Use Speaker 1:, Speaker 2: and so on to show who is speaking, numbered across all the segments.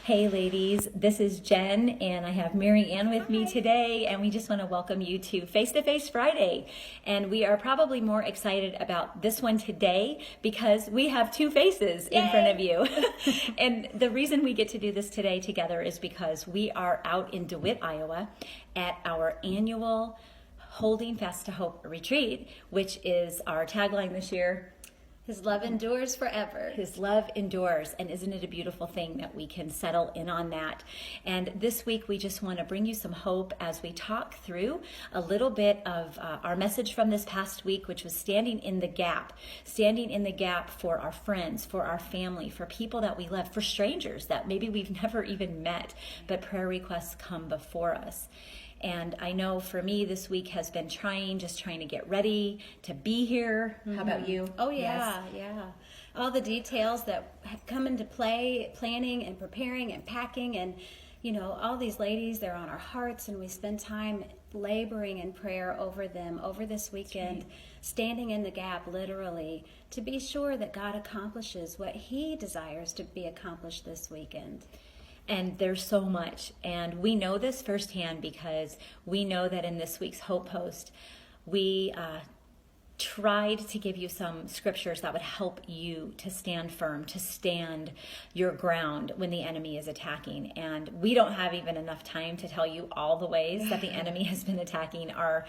Speaker 1: Hey ladies, this is Jen and I have Mary Ann with me today, and we just want to welcome you to Face to Face Friday. And we are probably more excited about this one today because we have two faces in front of you. And the reason we get to do this today together is because we are out in DeWitt, Iowa at our annual Holding Fast to Hope retreat, which is our tagline this year.
Speaker 2: His love endures forever.
Speaker 1: His love endures. And isn't it a beautiful thing that we can settle in on that? And this week, we just want to bring you some hope as we talk through a little bit of our message from this past week, which was standing in the gap for our friends, for our family, for people that we love, for strangers that maybe we've never even met, but prayer requests come before us. And I know for me, this week has been trying to get ready to be here. How about you?
Speaker 2: Oh, yeah, yeah. All the details that have come into play, planning and preparing and packing, and, you know, all these ladies, they're on our hearts, and we spend time laboring in prayer over them over this weekend, standing in the gap, literally, to be sure that God accomplishes what He desires to be accomplished this weekend.
Speaker 1: And there's so much. And we know this firsthand because we know that in this week's Hope Post, we tried to give you some scriptures that would help you to stand firm, to stand your ground when the enemy is attacking. And we don't have even enough time to tell you all the ways that the enemy has been attacking our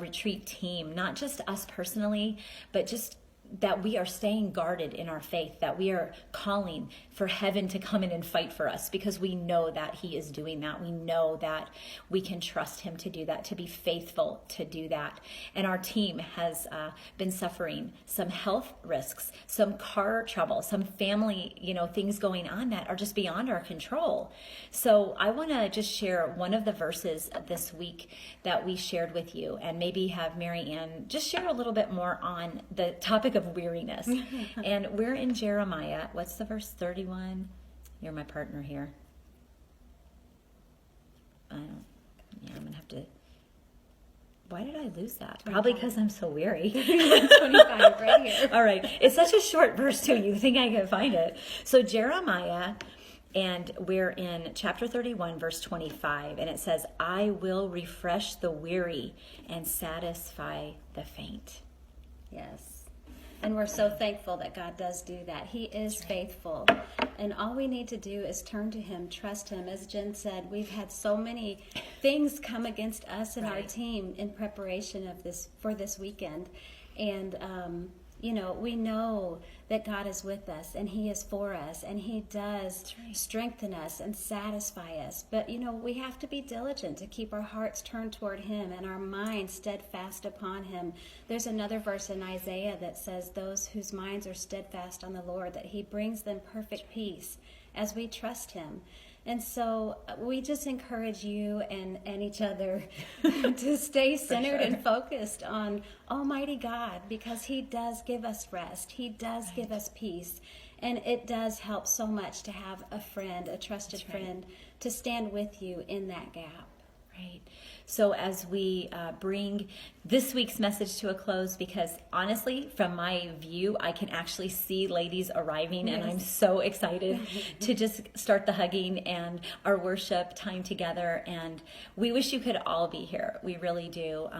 Speaker 1: retreat team, not just us personally, but just that we are staying guarded in our faith, that we are calling for heaven to come in and fight for us because we know that He is doing that. We know that we can trust Him to do that, to be faithful to do that. And our team has been suffering some health risks, some car trouble, some family, things going on that are just beyond our control. So I want to just share one of the verses this week that we shared with you, and maybe have Mary Ann just share a little bit more on the topic of weariness. And we're in Jeremiah. What's the verse? 31? You're my partner here. I'm going to have to... Why did I lose that? 25. Probably because I'm so weary.
Speaker 2: 25 right here.
Speaker 1: All right. It's such a short verse too. You think I can find it. So Jeremiah, and we're in chapter 31, verse 25. And it says, I will refresh the weary and satisfy the faint.
Speaker 2: Yes. And we're so thankful that God does do that. He is faithful. And all we need to do is turn to Him, trust Him. As Jen said, we've had so many things come against us and our team in preparation of for this weekend. And, we know that God is with us and He is for us, and He does strengthen us and satisfy us. But, we have to be diligent to keep our hearts turned toward Him and our minds steadfast upon Him. There's another verse in Isaiah that says, those whose minds are steadfast on the Lord, that He brings them perfect peace as we trust Him. And so we just encourage you and each other to stay centered and focused on Almighty God, because He does give us rest. He does give us peace. And it does help so much to have a friend, a trusted friend, to stand with you in that gap.
Speaker 1: Right. So as we bring this week's message to a close, because honestly, from my view, I can actually see ladies arriving, and I'm so excited to just start the hugging and our worship time together. And we wish you could all be here. We really do.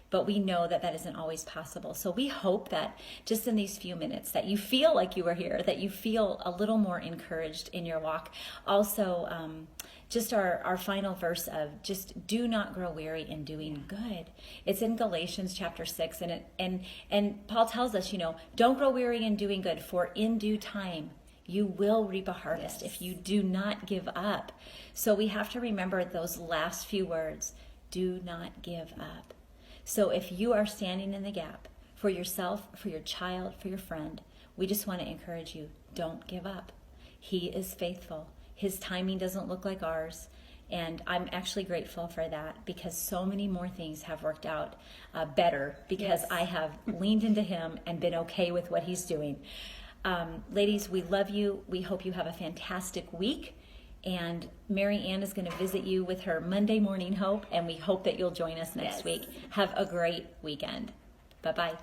Speaker 1: But we know that isn't always possible. So we hope that just in these few minutes that you feel like you were here, that you feel a little more encouraged in your walk. Also, just our final verse of just do not grow weary in doing good. It's in Galatians chapter 6, and Paul tells us, don't grow weary in doing good, for in due time you will reap a harvest if you do not give up. So we have to remember those last few words, do not give up. So if you are standing in the gap for yourself, for your child, for your friend, we just want to encourage you, don't give up. He is faithful. His timing doesn't look like ours. And I'm actually grateful for that, because so many more things have worked out better because I have leaned into Him and been okay with what He's doing. Ladies, we love you. We hope you have a fantastic week. And Mary Ann is going to visit you with her Monday Morning Hope, and we hope that you'll join us next week. Have a great weekend. Bye-bye.